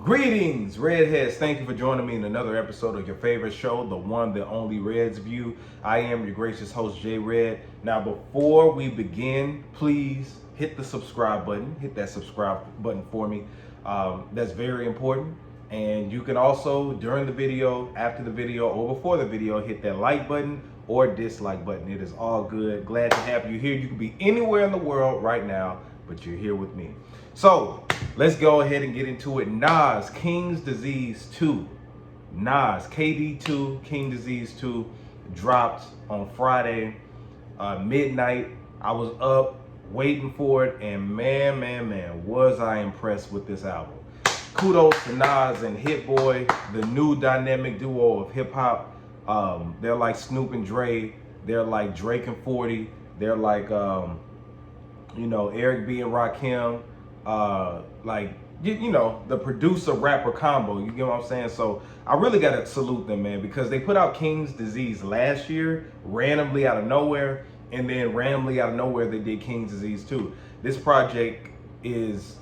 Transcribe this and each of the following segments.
Greetings, Redheads. Thank you for joining me in another episode of your favorite show, the one, the only Reds View. I am your gracious host, J Red. Now, before we begin, please hit the subscribe button. Hit that subscribe button for me. That's very important. And you can also, during the video, after the video, or before the video, hit that like button or dislike button. It is all good. Glad to have you here. You could be anywhere in the world right now, but you're here with me. So let's go ahead and get into it. Nas, King's Disease 2. Nas, KD2, King Disease 2 dropped on Friday, midnight. I was up waiting for it, and man, was I impressed with this album. Kudos to Nas and Hit Boy, the new dynamic duo of hip hop. They're like Snoop and Dre. They're like Drake and 40. They're like, Eric B and Rakim. The producer rapper combo, you get what I'm saying? So I really gotta salute them, man, because they put out King's Disease last year randomly out of nowhere, and then randomly out of nowhere they did King's Disease 2. This project is,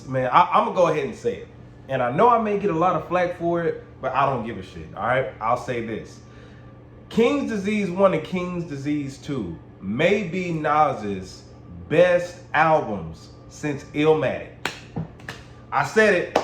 man, I'm gonna go ahead and say it, and I know I may get a lot of flack for it, but I don't give a shit. All right, I'll say this: King's Disease 1 and King's Disease 2 may be Nas's best albums since Illmatic. I said it.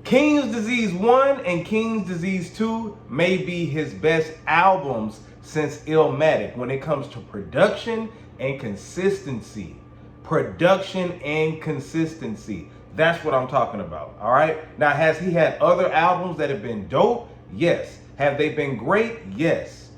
King's Disease 1 and King's Disease 2 may be his best albums since Illmatic when it comes to production and consistency. Production and consistency. That's what I'm talking about. All right. Now, has he had other albums that have been dope? Yes. Have they been great? Yes.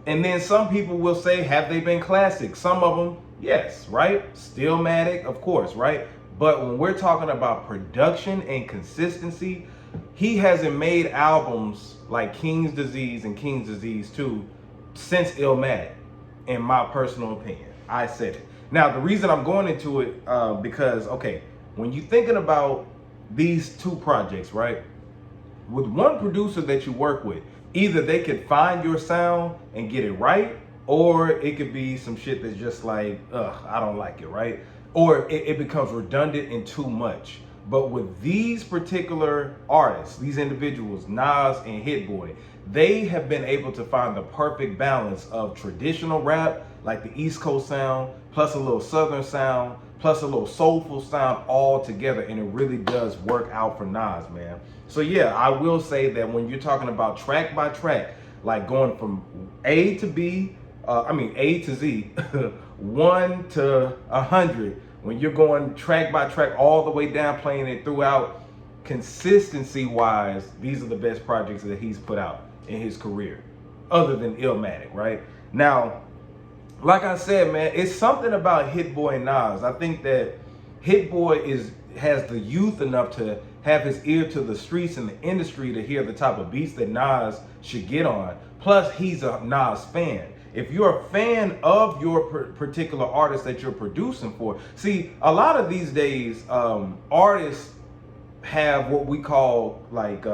And then some people will say, have they been classics? Some of them, yes, right? Stillmatic, of course, right? But when we're talking about production and consistency, he hasn't made albums like King's Disease and King's Disease 2 since Illmatic, in my personal opinion. I said it. Now, the reason I'm going into it, because, okay, when you're thinking about these two projects, right? With one producer that you work with, either they could find your sound and get it right, or it could be some shit that's just like, I don't like it, right? Or it becomes redundant and too much. But with these particular artists, these individuals, Nas and Hit Boy, they have been able to find the perfect balance of traditional rap, like the East Coast sound, plus a little Southern sound, plus a little soulful sound all together, and it really does work out for Nas, man. So yeah, I will say that when you're talking about track by track, like going from A to Z, 1 to 100, when you're going track by track all the way down, playing it throughout, consistency wise, these are the best projects that he's put out in his career, other than Illmatic, right? Now, like I said, man, it's something about Hit Boy and Nas. I think that Hit Boy has the youth enough to have his ear to the streets and the industry to hear the type of beats that Nas should get on. Plus, he's a Nas fan. If you're a fan of your particular artist that you're producing for, see, a lot of these days, artists have what we call like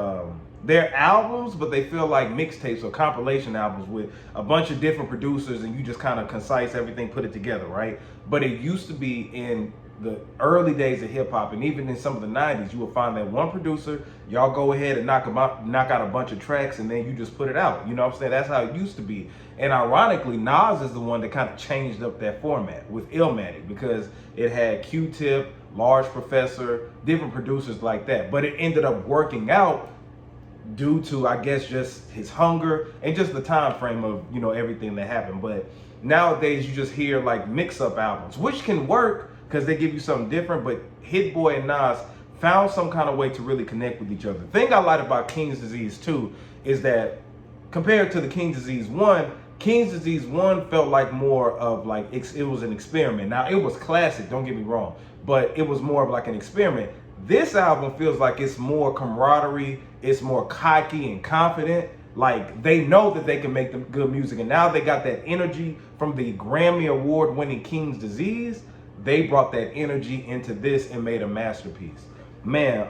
their albums, but they feel like mixtapes or compilation albums with a bunch of different producers, and you just kind of concise everything, put it together, right? But it used to be in the early days of hip hop, and even in some of the 90s, you will find that one producer, y'all go ahead and knock out a bunch of tracks, and then you just put it out. You know what I'm saying? That's how it used to be. And ironically, Nas is the one that kind of changed up that format with Illmatic, because it had Q-Tip, Large Professor, different producers like that. But it ended up working out due to, I guess, just his hunger and just the time frame of, everything that happened. But nowadays, you just hear like mix-up albums, which can work because they give you something different. But Hit Boy and Nas found some kind of way to really connect with each other. The thing I like about King's Disease 2 is that compared to the King's Disease 1, King's Disease 1 felt like more of like, it was an experiment. Now, it was classic, don't get me wrong, but it was more of like an experiment. This album feels like it's more camaraderie, it's more cocky and confident. Like, they know that they can make the good music, and now they got that energy from the Grammy Award winning King's Disease. They brought that energy into this and made a masterpiece. Man,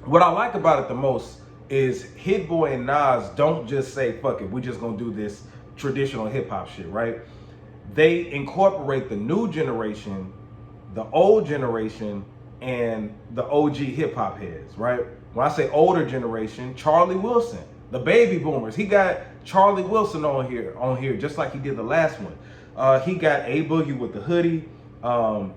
what I like about it the most is Hit Boy and Nas don't just say, fuck it, we just gonna do this traditional hip hop shit, right? They incorporate the new generation, the old generation, and the OG hip hop heads, right? When I say older generation, Charlie Wilson, the baby boomers, he got Charlie Wilson on here, just like he did the last one. He got A Boogie with the hoodie.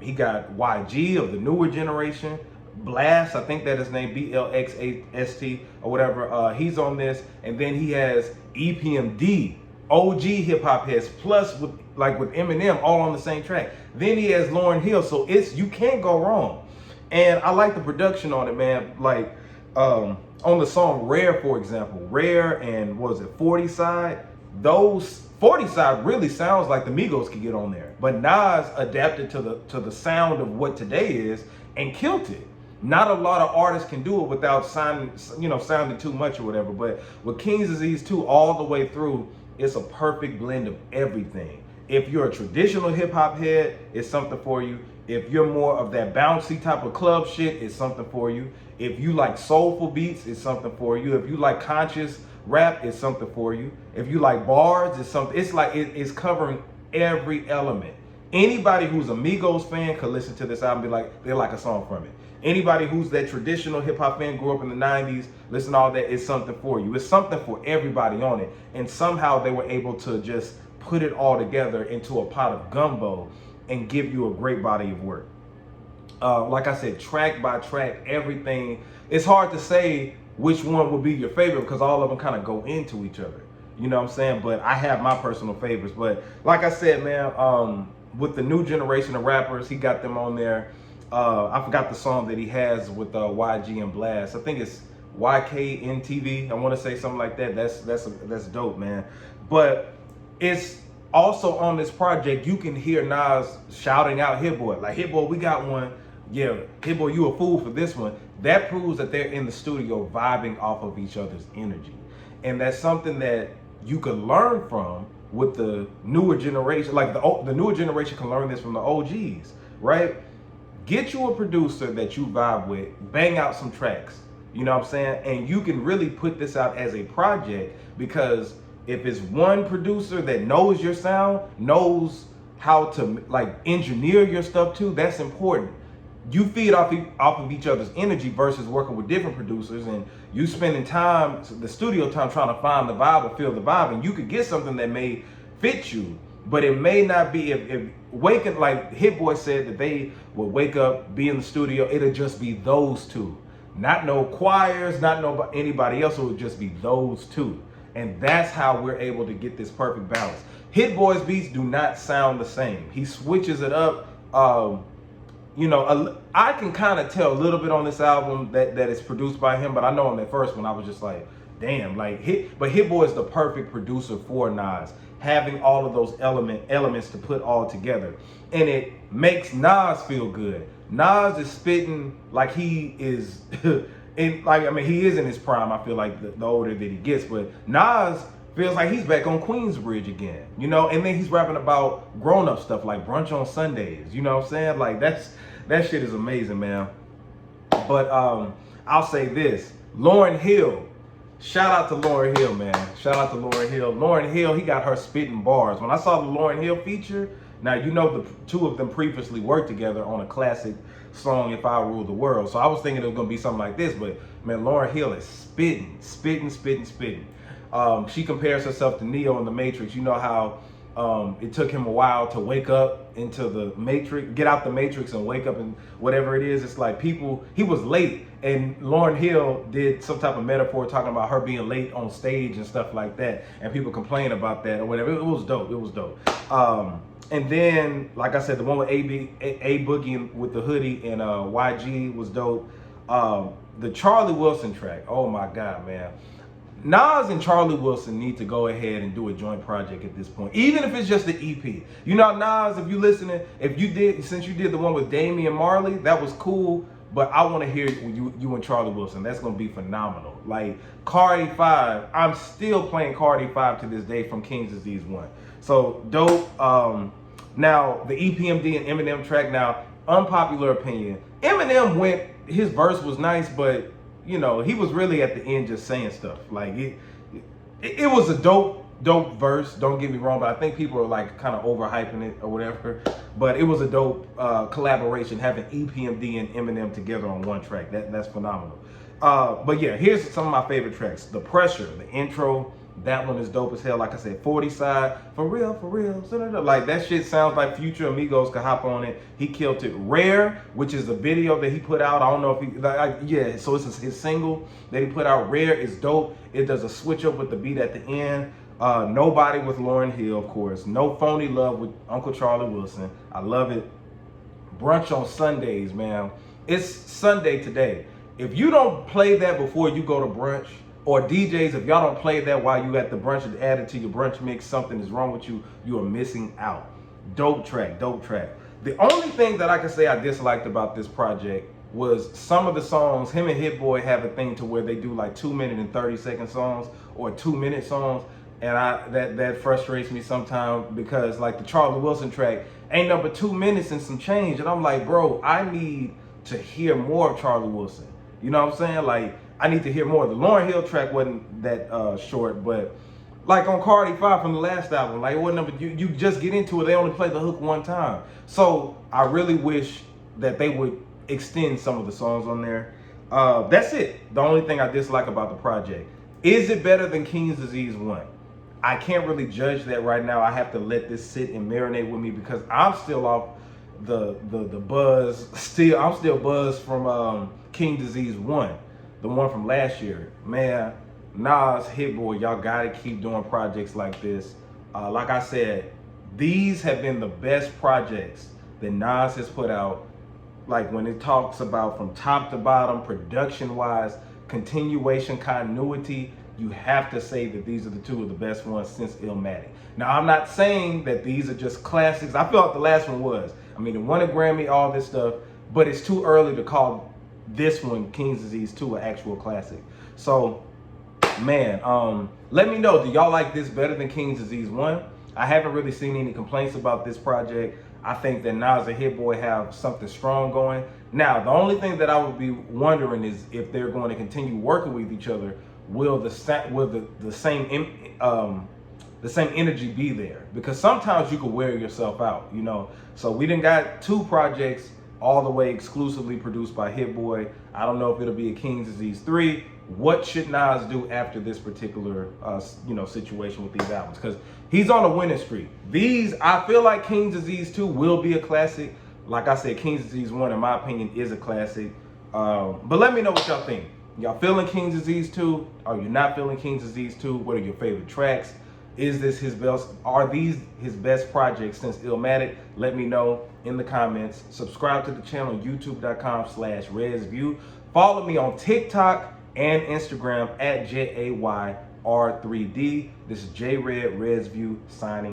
He got YG of the newer generation. Blast, I think that is named BLXAST or whatever. He's on this, and then he has EPMD, OG hip hop heads, plus with Eminem all on the same track. Then he has Lauryn Hill, so you can't go wrong. And I like the production on it, man. Like on the song Rare, for example, Rare and what was it, 40 Side? Those 40 Side really sounds like the Migos could get on there, but Nas adapted to the sound of what today is and killed it. Not a lot of artists can do it without sounding too much or whatever. But with King's Disease 2 all the way through, it's a perfect blend of everything. If you're a traditional hip hop head, it's something for you. If you're more of that bouncy type of club shit, it's something for you. If you like soulful beats, it's something for you. If you like conscious rap, it's something for you. If you like bars, it's something. It's like it's covering every element. Anybody who's a Migos fan could listen to this album and be like, they like a song from it. Anybody who's that traditional hip hop fan, grew up in the 90s, listen to all that, it's something for you. It's something for everybody on it. And somehow they were able to just put it all together into a pot of gumbo and give you a great body of work. Like I said, track by track, everything. It's hard to say which one would be your favorite because all of them kind of go into each other. You know what I'm saying? But I have my personal favorites. But like I said, man, with the new generation of rappers, he got them on there. I forgot the song that he has with YG and Blast. I think it's YKNTV. I want to say something like that. That's dope, man. But it's also on this project, you can hear Nas shouting out Hit Boy. Like, Hit Boy, we got one. Yeah, Hit Boy, you a fool for this one. That proves that they're in the studio vibing off of each other's energy. And that's something that you can learn from with the newer generation. Like the newer generation can learn this from the OGs, right? Get you a producer that you vibe with, bang out some tracks, you know what I'm saying? And you can really put this out as a project, because if it's one producer that knows your sound, knows how to like engineer your stuff too, that's important. You feed off of each other's energy versus working with different producers, and you spending time, the studio time, trying to find the vibe or feel the vibe, and you could get something that may fit you, but it may not be. If waking, like Hit Boy said, that they would wake up, be in the studio, it'll just be those two, not no choirs, not no anybody else. It would just be those two, and that's how we're able to get this perfect balance. Hit Boy's beats do not sound the same. He switches it up. I can kind of tell a little bit on this album that it's produced by him, but I know on that first one I was just like, damn, like Hit Boy is the perfect producer for Nas, having all of those elements to put all together, and it makes Nas feel good. Nas is spitting like he is, he is in his prime. I feel like the older that he gets, but Nas feels like he's back on Queensbridge again, and then he's rapping about grown-up stuff like brunch on Sundays, you know what I'm saying? Like that shit is amazing, man. But I'll say this, Lauryn Hill, shout out to Lauryn Hill, man. Shout out to Lauryn Hill. Lauryn Hill, he got her spitting bars. When I saw the Lauryn Hill feature, now the two of them previously worked together on a classic song, If I Rule the World. So I was thinking it was gonna be something like this, but man, Lauryn Hill is spitting. She compares herself to Neo in the Matrix. You know how it took him a while to wake up into the Matrix, get out the Matrix and wake up and whatever it is. It's like he was late, and Lauryn Hill did some type of metaphor talking about her being late on stage and stuff like that, and people complain about that or whatever. It was dope. And then, like I said, the one with A Boogie with the hoodie and YG was dope. The Charlie Wilson track, oh my God, man. Nas and Charlie Wilson need to go ahead and do a joint project at this point, even if it's just the EP. Nas, if you listening, since you did the one with Damian Marley, that was cool, but I want to hear you and Charlie Wilson. That's going to be phenomenal. Like Cardi 5, I'm still playing Cardi 5 to this day from King's Disease 1. So dope. Now the EPMD and Eminem track, now unpopular opinion. Eminem his verse was nice, but he was really at the end just saying stuff. Like it was a dope Dope verse, don't get me wrong, but I think people are like kind of overhyping it or whatever. But it was a dope collaboration having EPMD and Eminem together on one track. That's phenomenal. But yeah, here's some of my favorite tracks. The Pressure, the intro, that one is dope as hell. Like I said, 40 side, for real, like that shit sounds like Future Amigos could hop on it. He killed it. Rare, which is the video that he put out. I don't know if he, yeah, so it's his single that he put out. Rare is dope. It does a switch up with the beat at the end. Nobody with Lauryn Hill, of course. No Phony Love with Uncle Charlie Wilson. I love it. Brunch on Sundays, man. It's Sunday today. If you don't play that before you go to brunch, or DJs, if y'all don't play that while you at the brunch and add it to your brunch mix, something is wrong with you. You are missing out. Dope track, dope track. The only thing that I can say I disliked about this project was some of the songs. Him and Hit Boy have a thing to where they do like 2-minute and 30-second songs or 2-minute songs. And that frustrates me sometimes because like the Charlie Wilson track ain't number 2 minutes and some change. And I'm like, bro, I need to hear more of Charlie Wilson. You know what I'm saying? Like, I need to hear more. The Lauryn Hill track wasn't that short, but like on Cardi 5 from the last album, like what number, you just get into it, they only play the hook one time. So I really wish that they would extend some of the songs on there. That's it. The only thing I dislike about the project. Is it better than King's Disease 1? I can't really judge that right now. I have to let this sit and marinate with me because I'm still off the buzz. I'm still buzzed from King Disease 1. The one from last year. Man, Nas, Hit Boy, y'all gotta keep doing projects like this. Like I said, these have been the best projects that Nas has put out. Like when it talks about from top to bottom, production-wise, continuation, continuity, you have to say that these are the two of the best ones since Illmatic. Now, I'm not saying that these are just classics. I feel like the last one was. I mean, it won a Grammy, all this stuff, but it's too early to call this one, King's Disease 2, an actual classic. So, man, let me know, do y'all like this better than King's Disease 1? I haven't really seen any complaints about this project. I think that Nas and Hit Boy have something strong going. Now, the only thing that I would be wondering is if they're going to continue working with each other, will the same energy be there? Because sometimes you can wear yourself out, you know. So we done got 2 projects all the way exclusively produced by Hit Boy. I don't know if it'll be a King's Disease 3. What should Nas do after this particular situation with these albums? Because he's on a winning streak. These, I feel like King's Disease 2 will be a classic. Like I said, King's Disease 1, in my opinion, is a classic. But let me know what y'all think. Y'all feeling King's Disease 2? Are you not feeling King's Disease 2? What are your favorite tracks? Is this his best? Are these his best projects since Illmatic? Let me know in the comments. Subscribe to the channel, youtube.com/RedsView. Follow me on TikTok and Instagram at JAYR3D. This is J Red RedsView signing.